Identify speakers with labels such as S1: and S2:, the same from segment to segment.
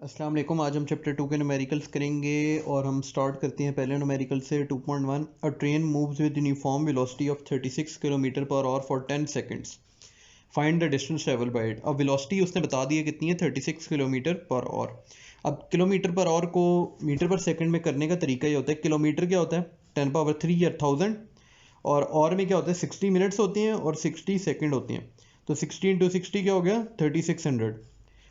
S1: अस्सलाम वालेकुम। आज हम चैप्टर 2 के न्यूमेरिकल्स करेंगे और हम स्टार्ट करते हैं पहले न्यूमेरिकल से 2.1। अ train moves with uniform velocity of 36 kilometre per hour for 10 seconds. Find the distance travel by it. अब वेलोसिटी उसने बता दी है कितनी है, 36 किलोमीटर पर आवर। अब किलोमीटर पर आवर को मीटर पर सेकंड में करने का तरीका ये होता है, किलोमीटर क्या होता है 10 पावर 3 या 1000, और आवर में क्या होता है 60 मिनट्स होती हैं और 60 सेकंड होती हैं। तो 60 इंटू 60 क्या हो गया 3600।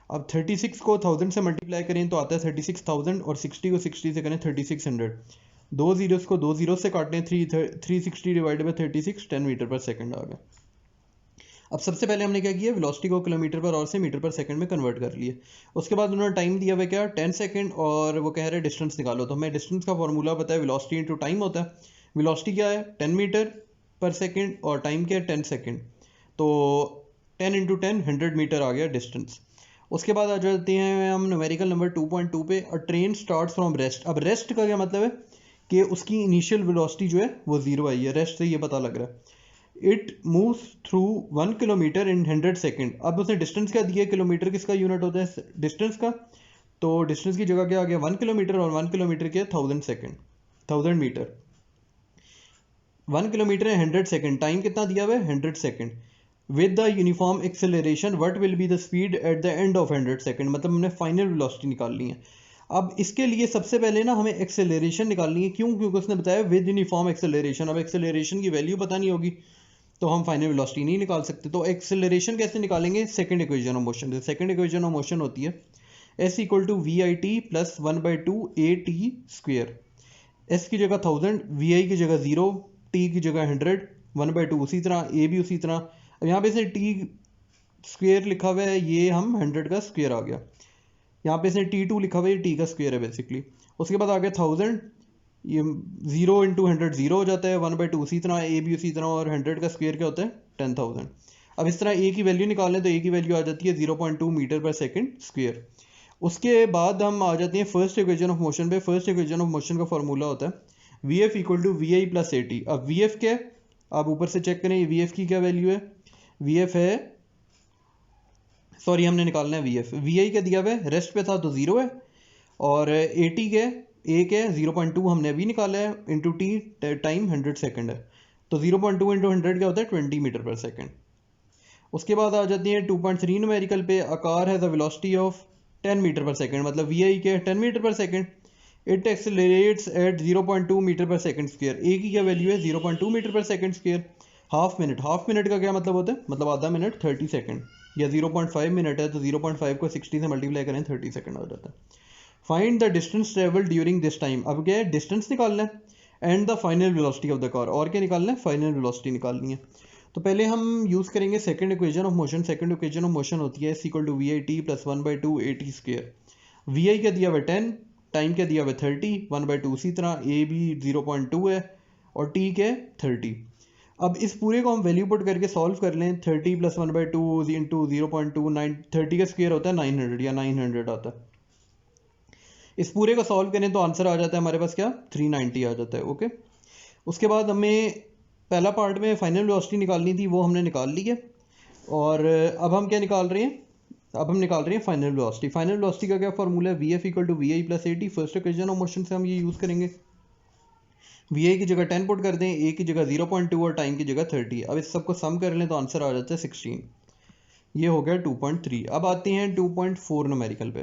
S1: अब 36 को 1000 से मल्टीप्लाई करें तो आता है 36,000 और 60 को 60 से करें 3600। दो जीरोस को दो जीरो से काटें, 360 divided by 36 10 metre per second आ गया। अब सबसे पहले हमने क्या किया, वेलोसिटी को किलोमीटर पर आवर से मीटर पर सेकंड में कन्वर्ट कर लिए। उसके बाद उन्होंने टाइम दिया हुआ क्या 10 सेकंड, और वो कह रहे हैं डिस्टेंस निकालो। तो हमें डिस्टेंस का फॉर्मूला पता है, वेलोसिटी इंटू टाइम होता है। वेलोसिटी क्या है 10 मीटर पर सेकंड और टाइम क्या है 10 सेकंड। तो 10 इंटू 10 100 मीटर आ गया डिस्टेंस। उसके बाद आ जाते हैं हम न्यूमेरिकल नंबर 2.2 पे। अ ट्रेन स्टार्ट फ्रॉम रेस्ट। अब रेस्ट का क्या मतलब है कि उसकी इनिशियल वेलोसिटी जो है वो जीरो आई है, रेस्ट से ये पता लग रहा है। It moves through 1 kilometre in 100 second. अब उसने डिस्टेंस क्या दिया, किलोमीटर किसका यूनिट होता है डिस्टेंस का, तो डिस्टेंस की जगह क्या आ गया 1 किलोमीटर, और 1 किलोमीटर क्या 1000 सेकेंड, 1000 मीटर। 1 किलोमीटर है 100 सेकेंड, टाइम कितना दिया हुआ है 100 second. With the uniform acceleration what will be the speed at the end of 100 second. मतलब हमने फाइनल वेलोसिटी निकालनी है। अब इसके लिए सबसे पहले ना हमें एक्सेलरेशन निकालनी है, क्यों, क्योंकि उसने बताया विद यूनिफॉर्म एक्सेलरेशन। अब एक्सेलरेशन की वैल्यू पता नहीं होगी तो हम फाइनल वेलोसिटी नहीं निकाल सकते। तो एक्सेलरेशन कैसे निकालेंगे, सेकंड इक्वेशन ऑफ मोशन से। सेकंड इक्वेशन ऑफ मोशन होती है S equal to V I T plus 1/2 A T square. S की जगह 1000, वी आई की जगह 0, टी की जगह 100, 1/2 उसी तरह, ए भी उसी तरह। अब यहाँ पे से टी स्क्वेयर लिखा हुआ है, ये हम 100 का स्क्वेयर आ गया। यहाँ पे से T2 लिखा हुआ है, टी का स्क्वेयर है बेसिकली। उसके बाद आ गया 1000, ये 0 इंटू 100 0 हो जाता है, 1/2 उसी तरह, ए भी उसी तरह, और 100 का स्क्वेयर क्या होता है 10,000। अब इस तरह ए की वैल्यू निकालें तो ए की वैल्यू आ जाती है 0.2 मीटर पर सेकंड स्क्वेयर। उसके बाद हम आ जाते हैं फर्स्ट इक्वेशन ऑफ मोशन पे। फर्स्ट इक्वेशन ऑफ मोशन का फॉर्मूला होता है V F equal to V I plus A T. अब वी एफ क्या है, आप ऊपर से चेक करें वी एफ की क्या वैल्यू है। वी एफ है, सॉरी हमने निकालना है वी एफ। वी आई क्या दिया हुआ है, रेस्ट पे था तो जीरो है, और ए टी के ए के 0.2 हमने अभी निकाला है, इंटू टी टाइम 100 सेकंड है। तो 0.2 इंटू 100 क्या होता है 20 मीटर पर सेकंड। उसके बाद आ जाती है 2.3 न्यूमेरिकल पे। A car has a velocity of 10 metre per second, मतलब वी आई के 10 metre per second. It accelerates at 0.2 metre per second square. A की क्या वैल्यू है 0.2 metre per second square. Half minute, half minute का क्या मतलब होता है, मतलब आधा मिनट 30 सेकंड, या 0.5 मिनट है तो 0.5 को 60 से मल्टीप्लाई करें 30 सेकंड हो जाता है। Find the distance travel during this time. अब क्या है डिस्टेंस निकालना है and the final velocity of the car, और क्या निकालना है फाइनल वेलोसिटी निकालनी है। तो पहले हम यूज़ करेंगे second equation of motion. Second equation of motion होती है S equal to V I T plus 1/2 A T square. V I क्या दिया हुआ 10, टाइम क्या दिया हुआ 30, 1/2 उसी तरह, ए भी 0.2 है, और टी के 30। अब इस पूरे को हम वैल्यू पुट करके सॉल्व कर लें। 30 प्लस 1/2 इंटू 0.2 30 का स्क्वेयर होता है 900, या 900 आता है। इस पूरे को सॉल्व करें तो आंसर आ जाता है हमारे पास क्या 390 आ जाता है। ओके, उसके बाद हमें पहला पार्ट में फाइनल वेलोसिटी निकालनी थी, वो हमने निकाल ली है। और अब हम क्या निकाल रहे हैं, अब हम निकाल रहे हैं फाइनल वेलोसिटी। फाइनल वेलोसिटी का क्या फॉर्मूला है, V F equal to V I plus A T. First equation of motion से हम ये यूज़ करेंगे। वी आई की जगह 10 पुट कर दें, ए की जगह 0.2 और टाइम की जगह 30। अब इस सबको सम कर लें तो आंसर आ जाता है 16। ये हो गया 2.3। अब आते हैं 2.4 न्यूमेरिकल पे।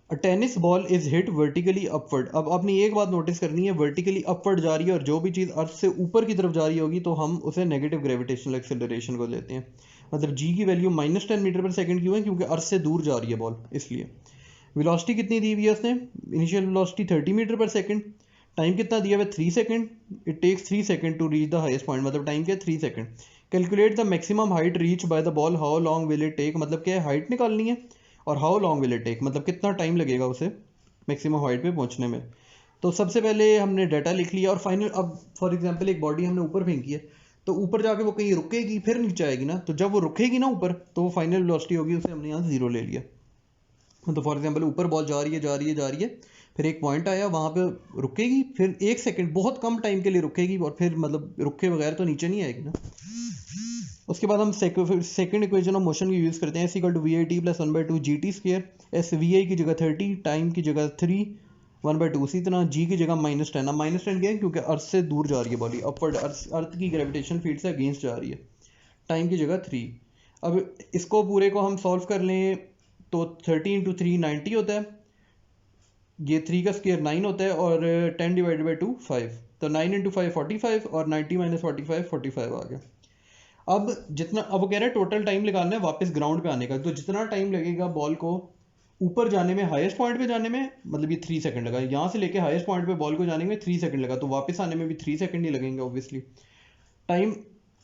S1: A tennis ball is hit vertically upward. अब आपने एक बात नोटिस करनी है, वर्टिकली अपवर्ड जा रही है, और जो भी चीज़ अर्थ से ऊपर की तरफ जा रही होगी तो हम उसे नेगेटिव ग्रेविटेशनल एक्सेलरेशन को लेते हैं। मतलब जी की वैल्यू -10 मीटर पर सेकंड क्यों है, क्योंकि अर्थ से दूर जा रही है बॉल, इसलिए। वेलोसिटी कितनी दी हुई है उसने, initial velocity 30 metre per second. Time कितना दिया हुआ है 3 second. It takes 3 second to reach the highest point, मतलब टाइम क्या है 3 second. Calculate the maximum height reach by the ball, how long will it take. मतलब क्या है हाइट निकालनी है, और how long will it take मतलब कितना टाइम लगेगा उसे मैक्सिमम हाइट पे पहुंचने में। तो सबसे पहले हमने डाटा लिख लिया, और फाइनल अब फॉर एग्जांपल एक बॉडी हमने ऊपर फेंकी है, तो ऊपर जाके वो कहीं रुकेगी फिर नीचे आएगी ना, तो जब वो रुकेगी ना ऊपर तो वो फाइनल वेलोसिटी होगी, उसे हमने यहाँ 0 ले लिया। तो फॉर एग्जांपल ऊपर बॉल जा रही है जा रही है जा रही है, फिर एक पॉइंट आया वहाँ पे रुकेगी, फिर 1 सेकंड बहुत कम टाइम के लिए रुकेगी और फिर मतलब रुके बगैर तो नीचे नहीं आएगी ना। उसके बाद हम सेकंड इक्वेशन ऑफ मोशन की यूज़ करते हैं, equal to V I T plus 1/2 G T square. S V I की जगह 30, टाइम की जगह 3, 1/2 उसी तरह, जी की जगह -10। अब -10 क्या है, क्योंकि अर्थ से दूर जा रही है बॉडी, अपवर्ड अर्थ की ग्रेविटेशन फील्ड से अगेंस्ट जा रही है। टाइम की जगह 3। अब इसको पूरे को हम सॉल्व कर लें तो 30 × 3 90 होता है, ये 3 का स्क्वायर 9 होता है, और 10 डिवाइडेड बाई 2 5, तो 9 × 5 45, और 90 - 45 45 आ गया। अब जितना, अब वो कह रहे हैं टोटल टाइम निकालना है वापस ग्राउंड पे आने का, तो जितना टाइम लगेगा बॉल को ऊपर जाने में, हाईएस्ट पॉइंट पे जाने में, मतलब ये 3 सेकंड लगा, यहाँ से लेके हाईएस्ट पॉइंट पे बॉल को जाने में 3 सेकंड लगा, तो वापस आने में भी 3 सेकंड ही लगेंगे obviously. Time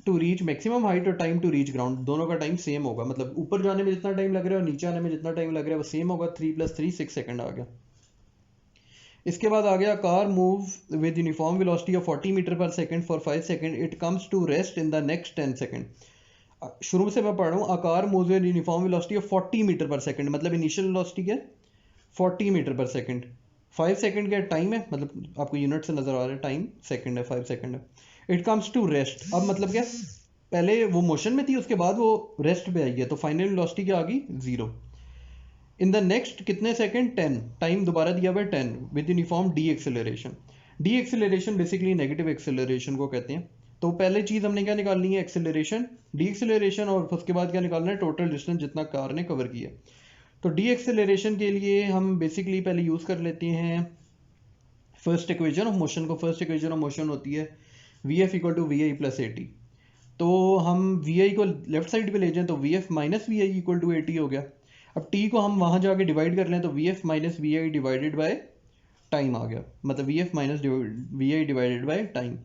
S1: to reach maximum height और टाइम टू रीच ग्राउंड दोनों का टाइम सेम होगा, मतलब ऊपर जाने में जितना टाइम लग रहा है और नीचे आने में जितना टाइम लग रहा है वो सेम होगा। 3 + 3 6 सेकंड आ गया। इसके बाद आ गया, car move with uniform velocity of 40 metre per second for 5 second, it comes to rest in the next 10 second. शुरू से मैं पढ़ रहा हूँ, a car move with uniform velocity of 40 metre per second, मतलब इनिशियल वेलोसिटी क्या है 40 मीटर पर सेकंड। 5 सेकंड का टाइम है, मतलब आपको यूनिट से नजर आ रहा है, टाइम सेकंड है, 5 सेकंड है। इट कम्स टू रेस्ट, अब मतलब क्या, पहले वो मोशन में थी उसके बाद वो रेस्ट पे आई है, तो फाइनल वेलोसिटी क्या आ गई 0। इन द नेक्स्ट कितने सेकंड 10, टाइम दोबारा दिया हुआ है 10 with uniform D acceleration. D acceleration basically negative acceleration को कहते हैं। तो पहले चीज हमने क्या निकालनी है, एक्सेलरेशन, डी एक्सेलरेशन, और उसके बाद क्या निकालना है, टोटल डिस्टेंस जितना कार ने कवर किया। तो डी एक्सेलरेशन के लिए हम बेसिकली पहले यूज कर लेते हैं फर्स्ट इक्वेशन ऑफ मोशन को। फर्स्ट इक्वेशन ऑफ मोशन होती है V F equal to V I plus A T. तो हम वी आई को लेफ्ट साइड पे ले जाएं तो V F minus V I equal to A T हो गया। अब टी को हम वहां जाके डिवाइड कर लें तो V F minus V I divided by time आ गया, मतलब V F minus V I divided by time.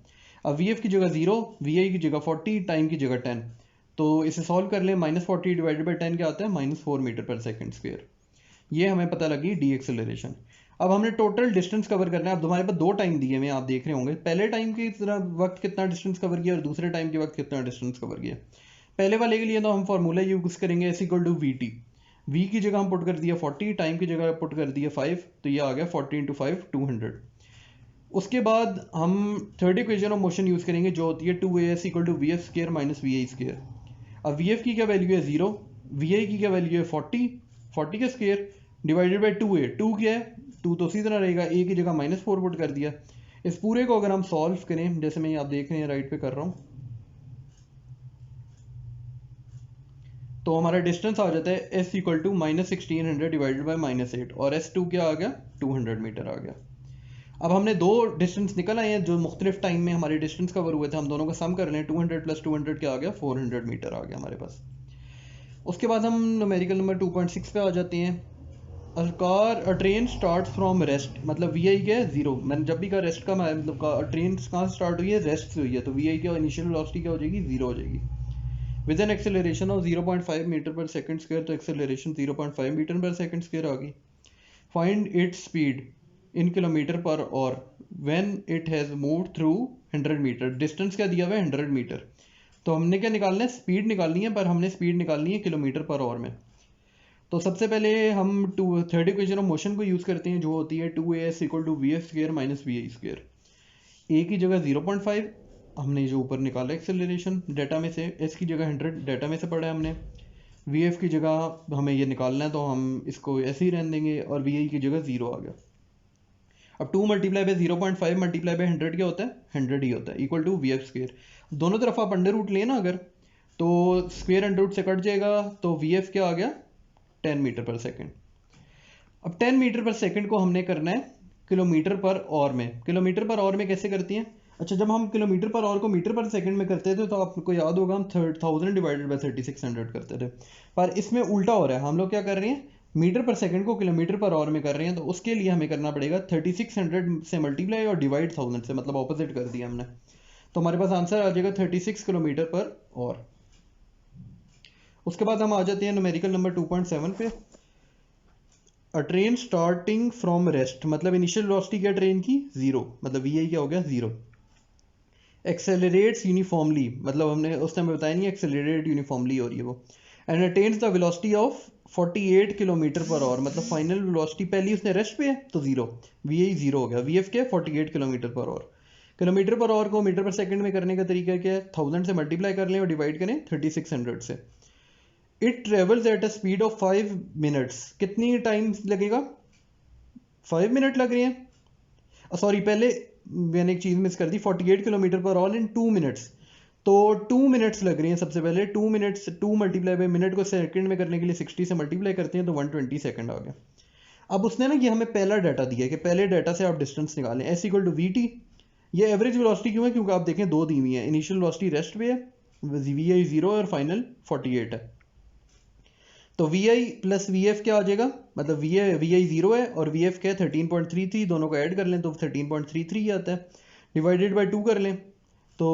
S1: अब वी एफ की जगह 0, वी आई की जगह 40, टाइम की जगह 10, तो इसे सॉल्व कर लें। -40 डिवाइडेड बाय 10 क्या आता है, -4 मीटर पर सेकंड स्क्वायर। ये हमें पता लगी डी एक्सेलरेशन। अब हमने टोटल डिस्टेंस कवर करना है। अब तुम्हारे पास 2 टाइम दिए हुए, आप देख रहे होंगे, पहले टाइम की तरह वक्त कितना डिस्टेंस कवर किया और दूसरे टाइम के वक्त कितना डिस्टेंस कवर किया। पहले वाले के लिए तो हम फॉर्मूला यूज करेंगे S equal to V T. V की जगह हम पुट कर दिया 40, टाइम की जगह पुट कर दिया 5, तो ये आ गया 40 × 5 200। उसके बाद हम third equation of motion use करेंगे जो होती है 2as equal to V F square minus V I square. अब वी एफ की क्या वैल्यू है 0, वी आई की क्या वैल्यू है 40 का स्क्र डिवाइडेड बाई 2a, 2 क्या है 2 तो उसी तरह रहेगा, a की जगह -4 पुट कर दिया। इस पूरे को अगर हम सॉल्व करें, जैसे मैं आप देख रहे हैं राइट पे कर रहा हूँ, तो हमारा डिस्टेंस आ जाता है s equal to -1600 divided by -8, और s2 क्या आ गया 200 मीटर आ गया। अब हमने 2 डिस्टेंस निकल आए हैं जो मुख्तलिफ टाइम में हमारे डिस्टेंस कवर हुए थे, हम दोनों का सम कर लें, 200 + 200 क्या आ गया 400 मीटर आ गया हमारे पास। उसके बाद हम न्यूमेरिकल नंबर 2.6 पे आ जाते हैं। अ ट्रेन स्टार्ट फ्रॉम रेस्ट, मतलब वी आई क्या है 0, मैंने जब भी कहा रेस्ट का मतलब ट्रेन कहाँ से स्टार्ट हुई है, रेस्ट से हुई है, तो वी आई क्या इनिशियल वेलोसिटी क्या हो जाएगी 0 हो जाएगी। With an acceleration of 0.5 metre per second square, तो acceleration 0.5 metre per second square आ गई। Find its speed in kilometre per और when it has moved through 100 metre. Distance क्या दिया हुआ है 100 मीटर, तो हमने क्या निकालना है, स्पीड निकालनी है, पर हमने स्पीड निकालनी है किलोमीटर पर आवर में। तो सबसे पहले हम थर्ड इक्वेशन ऑफ मोशन को यूज़ करते हैं जो होती है 2as equal to V F square minus V I square. A की जगह 0.5 हमने जो ऊपर निकाला एक्सेलरेशन डेटा में से, एस की जगह 100 डेटा में से पढ़ा है हमने, वी एफ की जगह हमें ये निकालना है तो हम इसको ऐसे ही रहने देंगे, और वी आई की जगह 0 आ गया। अब 2 मल्टीप्लाई बाई 0.5 मल्टीप्लाई बाई 100 क्या होता है 100 ही होता है, equal to V F square. दोनों तरफ आप अंडर रूट लेना अगर, तो स्क्वेयर अंडर रूट से कट जाएगा, तो वी एफ क्या आ गया 10 मीटर पर सेकेंड। अब 10 मीटर पर सेकेंड को हमने करना है किलोमीटर पर आवर में। किलोमीटर पर आवर में कैसे करती हैं, अच्छा जब हम किलोमीटर पर आवर को मीटर पर सेकंड में करते थे तो आपको याद होगा हम 1000 डिवाइडेड बाय 3600 करते थे, पर इसमें उल्टा हो रहा है। हम लोग क्या कर रहे हैं, मीटर पर सेकंड को किलोमीटर पर आवर में कर रहे हैं, तो उसके लिए हमें करना पड़ेगा 3600 से मल्टीप्लाई और डिवाइड 1000 से, मतलब ऑपोजिट कर दिया हमने, तो हमारे पास आंसर आ जाएगा 36 किलोमीटर पर आवर। उसके बाद हम आ जाते हैं न्यूमेरिकल नंबर 2.7 पे। अ ट्रेन स्टार्टिंग फ्रॉम रेस्ट, मतलब इनिशियल वेलोसिटी क्या ट्रेन की 0, मतलब वी आई क्या हो गया 0। एक्सेलरेट्स यूनिफॉर्मली, मतलब हमने उस टाइम बताया नहीं एक्सेलरेट यूनिफॉर्मली हो रही है वो, and attains the velocity of 48 kilometre per our, मतलब फाइनल वेलोसिटी पहली उसने रेस्ट पे है तो जीरो, वी आई जीरो हो गया, वी एफ क्या है 48 kilometre per our. Kilometre per our को मीटर पर सेकंड में करने का तरीका क्या है, 1000 से मल्टीप्लाई कर लें और डिवाइड करें 3600 से। It travels at a speed of 5 minutes, कितनी टाइम लगेगा, 5 मिनट लग रहे हैं। सॉरी पहले मैंने एक चीज़ मिस कर दी, 48 किलोमीटर पर आवर इन 2 मिनट्स, तो 2 मिनट्स लग रही हैं सबसे पहले। 2 मिनट्स, 2 मल्टीप्लाई बाई मिनट को सेकंड में करने के लिए 60 से मल्टीप्लाई करते हैं तो 120 सेकंड आ गया। अब उसने ना ये हमें पहला डाटा दिया है कि पहले डाटा से आप डिस्टेंस निकालें, S equal to V T. ये एवरेज वेलोसिटी क्यों है, क्योंकि आप देखें दो दी हुई है, इनिशियल वेलोसिटी रेस्ट पे है, वी आई जीरो और फाइनल 48 है। तो V I plus V F क्या आ जाएगा, मतलब वी आई जीरो है और वी एफ क्या है 13.33, दोनों को ऐड कर लें तो 13.33 आता है, डिवाइडेड बाई 2 कर लें तो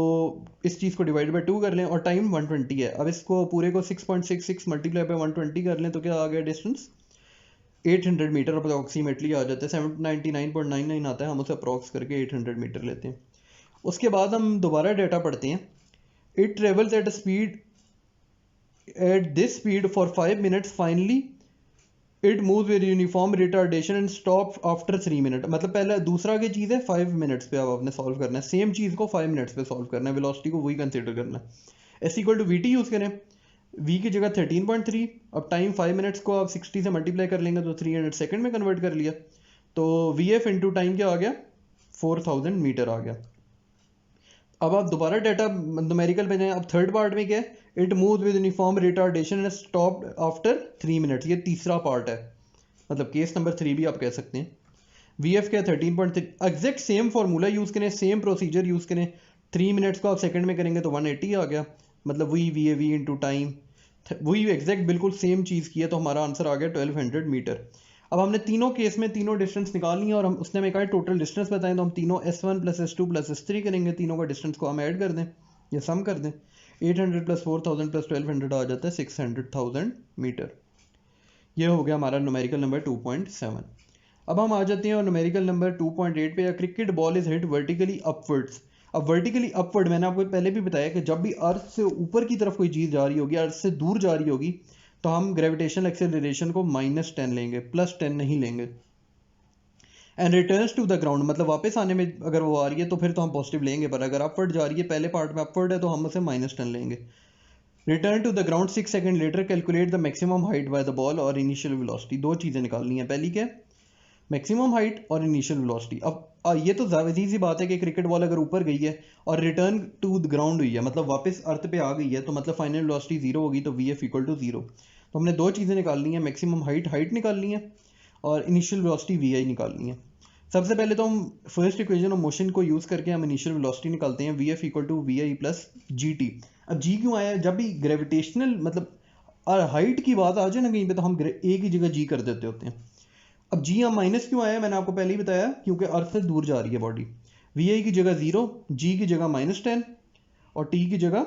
S1: इस चीज़ को डिवाइड बाई 2 कर लें और टाइम 120 है। अब इसको पूरे को 6.66 मल्टीप्लाई बाई 120 कर लें तो क्या आ गया डिस्टेंस, 800 मीटर अप्रॉक्सीमेटली आ जाता है, 799.99 आता है, हम उसे अप्रॉक्स करके 800 मीटर लेते हैं। उसके बाद हम दोबारा डाटा पढ़ते हैं, it travels at a speed at this speed for 5 minutes, finally it moves with uniform retardation and stops after 3 minutes। मतलब पहला दूसरा की चीज़ है 5 मिनट्स पे अब आपने सॉल्व करना है, सेम चीज़ को 5 मिनट्स पे सॉल्व करना है, वेलोसिटी को वही कंसीडर करना है। S equal to V T use करें, v की जगह 13.3, अब टाइम 5 मिनट्स को आप 60 से मल्टीप्लाई कर लेंगे तो 300 सेकंड में कन्वर्ट कर लिया, तो वी एफ इंटू टाइम क्या आ गया, 4000 मीटर आ गया। अब आप दोबारा डाटा न्यूमेरिकल पे जाएं, अब थर्ड पार्ट में क्या है, it move with uniform retardation and stopped after 3 minutes, ये तीसरा पार्ट है, मतलब केस नंबर 3 भी आप कह सकते हैं। वी एफ क्या है 13.3, एग्जैक्ट सेम फार्मूला यूज़ करें, सेम प्रोसीजर यूज़ करें, 3 मिनट्स को आप सेकंड में करेंगे तो 180 आ गया, मतलब वही V A V into time, वही एग्जैक्ट बिल्कुल सेम चीज़ की है, तो हमारा आंसर आ गया 1200 मीटर। अब हमने तीनों केस में तीनों डिस्टेंस निकाल लिया और हम उसने हमें कहा टोटल डिस्टेंस बताएं, तो हम तीनों S1 plus S2 plus S3 करेंगे, तीनों का डिस्टेंस को हम ऐड कर दें या सम कर दें, 800 प्लस 4000 प्लस 1200 आ जाता है 600,000 मीटर। ये हो गया हमारा न्यूमेरिकल नंबर 2.7। अब हम आ जाते हैं न्यूमेरिकल नंबर 2.8 पे, cricket ball is hit vertically upwards. अब वर्टिकली अपवर्ड मैंने आपको पहले भी बताया कि जब भी अर्थ से ऊपर की तरफ कोई चीज़ जा रही होगी, अर्थ से दूर जा रही होगी, तो हम ग्रेविटेशनल एक्सेलरेशन को -10 लेंगे, +10 नहीं लेंगे। And returns to the ground, मतलब वापस आने में अगर वो आ रही है तो फिर तो हम पॉजिटिव लेंगे, पर अगर अपवर्ड जा रही है, पहले पार्ट में अपवर्ड है तो हम उसे -10 लेंगे। Return to the ground 6 second later, calculate the maximum height by the ball और इनिशियल वेलोसिटी। दो चीज़ें निकालनी है, पहली क्या है, मैक्सिमम हाइट और इनिशियल वेलोसिटी। अब ये तो ज़्यादा सी बात है कि क्रिकेट बॉल अगर ऊपर गई है और रिटर्न टू द ग्राउंड हुई है, मतलब वापस अर्थ पे आ गई है, तो मतलब फाइनल वेलोसिटी 0 होगी, तो वी एफ इक्वल टू 0। तो हमने दो चीज़ें निकालनी है, मैक्सिमम हाइट निकालनी है और इनिशियल वेलोसिटी वी आई निकालनी है। सबसे पहले तो हम फर्स्ट इक्वेशन ऑफ मोशन को यूज़ करके हम इनिशियल वेलोसिटी निकालते हैं, V F equal to V I plus G T. अब जी क्यों आया, जब भी ग्रेविटेशनल मतलब हाइट की बात आ जाए ना कहीं पे, तो हम ए की जगह जी कर देते होते हैं। अब जी यहाँ माइनस क्यों आया, मैंने आपको पहले ही बताया, क्योंकि अर्थ से दूर जा रही है बॉडी। वी आई की जगह 0, जी की जगह -10 और टी की जगह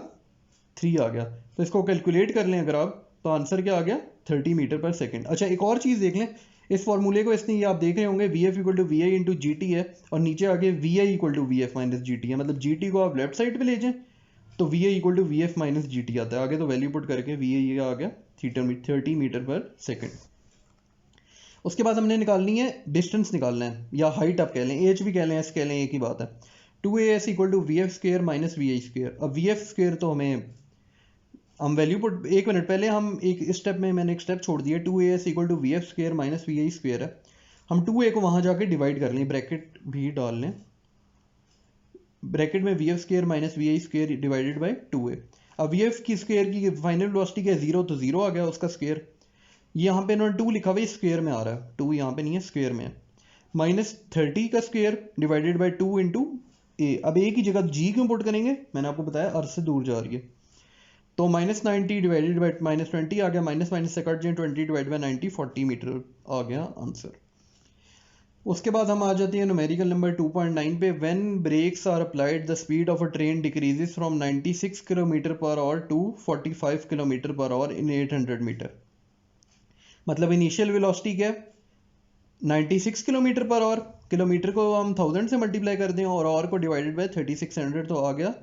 S1: 3 आ गया, तो इसको कैलकुलेट कर लें अगर आप, तो आंसर क्या आ गया 30 मीटर पर सेकंड। अच्छा एक और चीज़ देख लें, इस फॉर्मूले को इसने ये आप देख रहे होंगे, V F equal to V I into G T है और नीचे आगे V I equal to V F minus G T है, मतलब जी टी को आप लेफ्ट साइड पे ले जाएं तो V I equal to V F minus G T आता है, आगे तो वैल्यू पुट करके वी आई आ गया 30 मीटर पर सेकेंड। उसके बाद हमने निकालनी है डिस्टेंस निकालना है, या हाइट आप कह लें, एच भी कह लें, एस कह लें, एक ही बात है। 2as equal to V F square minus V I square. अब वी एफ स्क्र तो हम वैल्यू पुट, एक मिनट पहले हम एक स्टेप में मैंने एक स्टेप छोड़ दिया, 2as equal to V F square minus V I square है, हम 2a को वहाँ जाके डिवाइड कर लें, ब्रैकेट भी डाल लें, ब्रैकेट में V F square minus V I square divided by 2a। अब वी एफ की स्क्र की फाइनल वेलोसिटी क्या है 0, तो 0 आ गया उसका स्क्र, यहाँ पे इन्होंने 2 लिखा हुआ है, स्क्वायर में आ रहा है, 2 यहाँ पे नहीं है, स्क्वायर में है, -30 का स्क्वायर डिवाइडेड बाई 2 इंटू ए। अब ए की जगह जी क्यों पुट करेंगे, मैंने आपको बताया अर्थ से दूर जा रही है, तो -90 डिवाइडेड बाई -20 आ गया, माइनस माइनस से कट जाए, 20 डिवाइड बाई 90, 40 मीटर आ गया आंसर। उसके बाद हम आ जाते हैं न्यूमेरिकल नंबर 2.9 पे, when brakes are applied the speed of a train decreases from 96 kilometre per hour to 45 kilometre per hour in 800 metre. मतलब इनिशियल वेलोसिटी क्या है 96 किलोमीटर पर आवर, किलोमीटर को हम 1000 से मल्टीप्लाई कर दें और आवर को डिवाइडेड बाय 3600, तो आ गया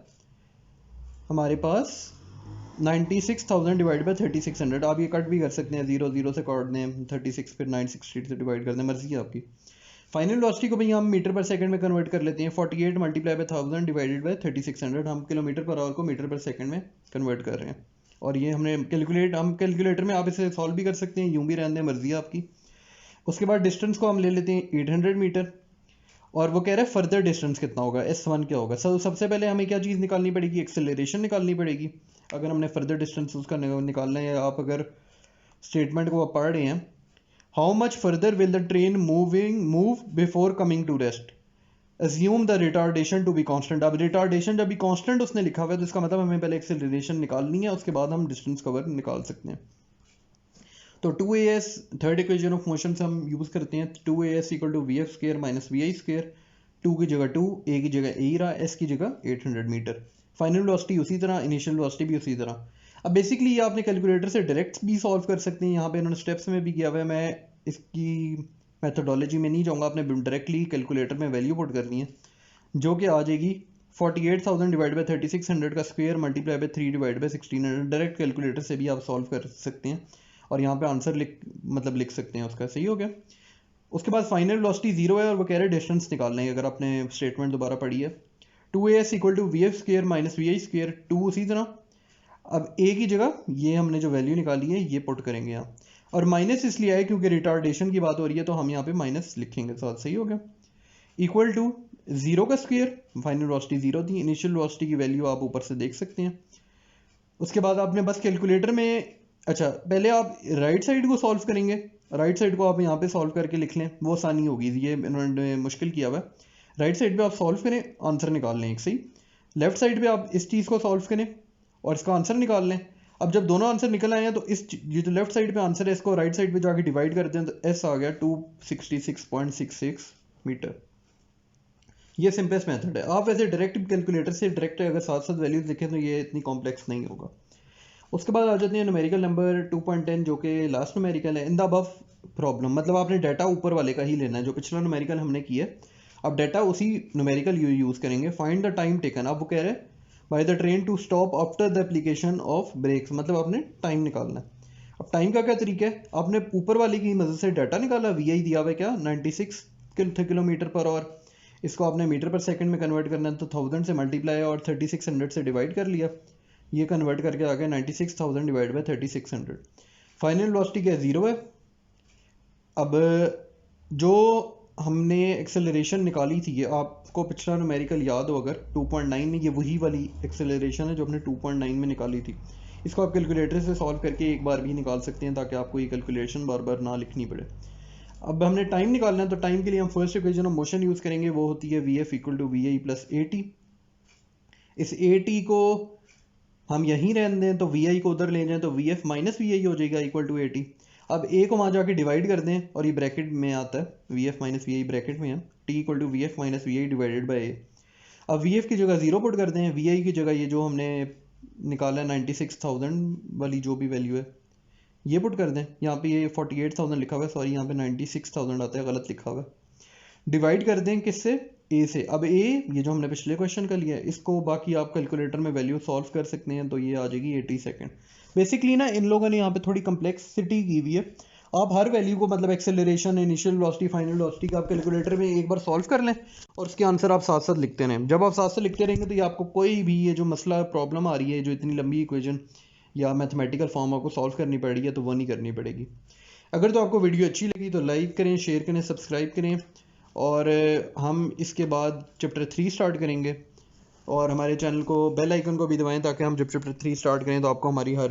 S1: हमारे पास 96,000 डिवाइड बाई 3600, आप ये कट भी कर सकते हैं, 0 0 से काट दें, 36 फिर 960 से डिवाइड कर दें, मर्जी है आपकी। फाइनल वेलोसिटी को भी हम मीटर पर सेकंड में कन्वर्ट कर लेते हैं, 48 मल्टीप्लाई बाई 1000 डिवाइडेड बाई 3600, हम किलोमीटर पर आवर को मीटर पर सेकंड में कन्वर्ट कर रहे हैं। और ये हमने हम कैलकुलेटर में आप इसे सॉल्व भी कर सकते हैं, यूँ भी रहने दें, मर्जी है आपकी। उसके बाद डिस्टेंस को हम ले लेते हैं 800 मीटर, और वो कह रहा है फर्दर डिस्टेंस कितना होगा, S1 क्या होगा। सबसे पहले हमें क्या चीज़ निकालनी पड़ेगी, एक्सेलरेशन निकालनी पड़ेगी। अगर हमने फर्दर डिस्टेंस उसका निकालना है, आप अगर स्टेटमेंट को आप पढ़ रहे हैं, how much further will the train move before coming to rest, assume the retardation to be constant. अब रिटार्डेशन जब भी कांस्टेंट उसने लिखा हुआ है तो इसका मतलब हमें पहले एक्सेलरेशन निकालनी है, उसके बाद हम डिस्टेंस कवर निकाल सकते हैं। तो 2as third equation of motion से हम यूज़ करते हैं, 2as equal to V F square minus V I square, 2 की जगह 2, a की जगह a रहा, s की जगह 800 मीटर। फाइनल वेलोसिटी उसी तरह, इनिशियल वेलोसिटी भी उसी तरह। अब बेसिकली ये आपने कैलकुलेटर से डायरेक्ट भी सॉल्व कर सकते हैं, यहाँ पे इन्होंने स्टेप्स में भी किया हुआ है, मैं इसकी मेथोडोलॉजी में नहीं जाऊँगा, आपने डायरेक्टली कैलकुलेटर में वैल्यू पुट करनी है, जो कि आ जाएगी 48,000 डिवाइड बाई 3600 का square multiply by 3 divide by 1600। Direct calculator से भी आप सॉल्व कर सकते हैं और यहाँ पे आंसर लिख सकते हैं उसका, सही हो गया। उसके बाद फाइनल वेलोसिटी 0 है और वो कह रहे हैं डिस्टेंस निकालना है, अगर आपने स्टेटमेंट दोबारा पढ़ी है, 2as equal to V F square minus V I square, 2 उसी तरह। अब a की जगह ये हमने जो वैल्यू निकाली है ये पुट करेंगे यहाँ, और माइनस इसलिए आए क्योंकि रिटार्डेशन की बात हो रही है, तो हम यहाँ पे माइनस लिखेंगे साथ, सही हो गया। इक्वल टू 0 का स्क्वायर, फाइनल वेलोसिटी 0 थी, इनिशियल वेलोसिटी की वैल्यू आप ऊपर से देख सकते हैं। उसके बाद आपने बस कैलकुलेटर में, अच्छा पहले आप राइट साइड को सॉल्व करेंगे, राइट साइड को आप यहाँ पे सॉल्व करके लिख लें, वो आसानी होगी, ये इन्होंने मुश्किल किया हुआ है। राइट साइड पे आप सॉल्व करें, आंसर निकाल लें एक सही, लेफ्ट साइड पे आप इस चीज़ को सॉल्व करें और इसका आंसर निकाल लें। अब जब दोनों आंसर निकल आए हैं तो इस ये जो लेफ्ट साइड पे आंसर है इसको राइट साइड पे जाके डिवाइड कर दें, तो एस आ गया 266.66 मीटर। ये सिंपलेस्ट मेथड है। आप वैसे डायरेक्ट कैलकुलेटर से डायरेक्ट अगर साथ साथ वैल्यूज लिखें तो ये इतनी कॉम्प्लेक्स नहीं होगा। उसके बाद आ जाते हैं न्यूमेरिकल नंबर 2.10, जो कि लास्ट न्यूमेरिकल है इन द अबव प्रॉब्लम। मतलब आपने डाटा ऊपर वाले का ही लेना है, जो पिछला न्यूमेरिकल हमने किया है, अब डाटा उसी न्यूमेरिकल यूज़ करेंगे। फाइंड द टाइम टेकन, अब वो कह रहे हैं by the train to stop after the application of brakes, मतलब आपने टाइम निकालना है। अब टाइम का क्या तरीका है, आपने ऊपर वाले की मदद से डाटा निकाला, वी आई दिया हुआ है क्या 96 किलोमीटर पर आवर, इसको आपने मीटर पर सेकंड में कन्वर्ट करना है, तो 1000 से मल्टीप्लाई और 3600 से डिवाइड कर लिया, ये कन्वर्ट करके आ गया 96,000 डिवाइड बाई 3600। फाइनल वेलोसिटी क्या 0 है। अब जो हमने एक्सेलरेशन निकाली थी, ये आपको पिछला न्यूमेरिकल याद हो अगर 2.9 में, ये वही वाली एक्सेलरेशन है जो हमने 2.9 में निकाली थी। इसको आप कैलकुलेटर से सॉल्व करके एक बार भी निकाल सकते हैं, ताकि आपको ये कैलकुलेशन बार बार ना लिखनी पड़े। अब हमने टाइम निकालना है, तो टाइम के लिए हम first equation of motion use करेंगे, वो होती है V F equal to V I plus A T. इस ए टी को हम यहीं रहने दें, तो वी आई को उधर ले जाएं, तो वी एफ माइनस वी आई हो जाएगा इक्वल टू ए टी। अब ए को वहाँ जाके डिवाइड कर दें और ये ब्रैकेट में आता है, V F minus V I bracket में है, T equal to V F minus V I divided by A. अब वी एफ की जगह 0 पुट कर दें, वी आई की जगह ये जो हमने निकाला है 96,000 वाली जो भी वैल्यू है ये पुट कर दें। यहाँ पे ये 48,000 लिखा हुआ है, सॉरी यहाँ पे 96,000 आता है, गलत लिखा हुआ है। डिवाइड कर दें किससे, ए से। अब ए ये जो हमने पिछले क्वेश्चन का लिया है, इसको बाकी आप कैलकुलेटर में वैल्यू सॉल्व कर सकते हैं, तो ये आ जाएगी 80 सेकेंड। बेसिकली ना इन लोगों ने यहाँ पे थोड़ी कम्प्लेक्सिटी की हुई है, आप हर वैल्यू को मतलब acceleration, initial velocity, final velocity का आप कैलकुलेटर में एक बार सॉल्व कर लें और उसके आंसर आप साथ साथ लिखते रहें। जब आप साथ साथ लिखते रहेंगे तो ये आपको कोई भी ये जो मसला प्रॉब्लम आ रही है, जो इतनी लंबी इक्वेशन या मैथमेटिकल फॉर्म आपको सॉल्व करनी पड़ रही है, तो वो नहीं करनी पड़ेगी। अगर तो आपको वीडियो अच्छी लगी तो लाइक करें, शेयर करें, सब्सक्राइब करें, और हम इसके बाद चैप्टर 3 स्टार्ट करेंगे, और हमारे चैनल को बेल आइकन को भी दबाएं ताकि हम जब चैप्टर 3 स्टार्ट करें तो आपको हमारी हर